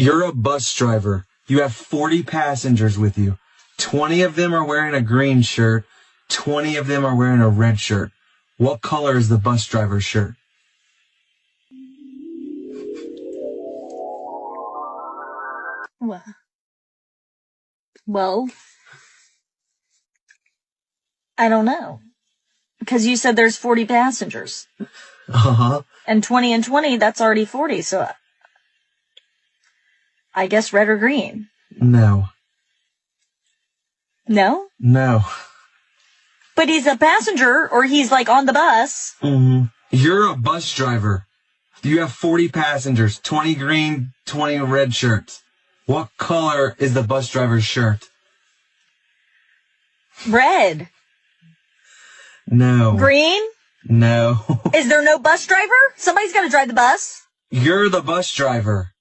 You're a bus driver. You have 40 passengers with you. 20 of them are wearing a green shirt. 20 of them are wearing a red shirt. What color is the bus driver's shirt? Well, I don't know. Because you said there's 40 passengers. Uh-huh. And 20 and 20, that's already 40, so I guess red or green. No. No? No. But he's a passenger, or he's like on the bus. Mm-hmm. You're a bus driver. You have 40 passengers, 20 green, 20 red shirts. What color is the bus driver's shirt? Red. No. Green? No. Is there no bus driver? Somebody's got to drive the bus. You're the bus driver.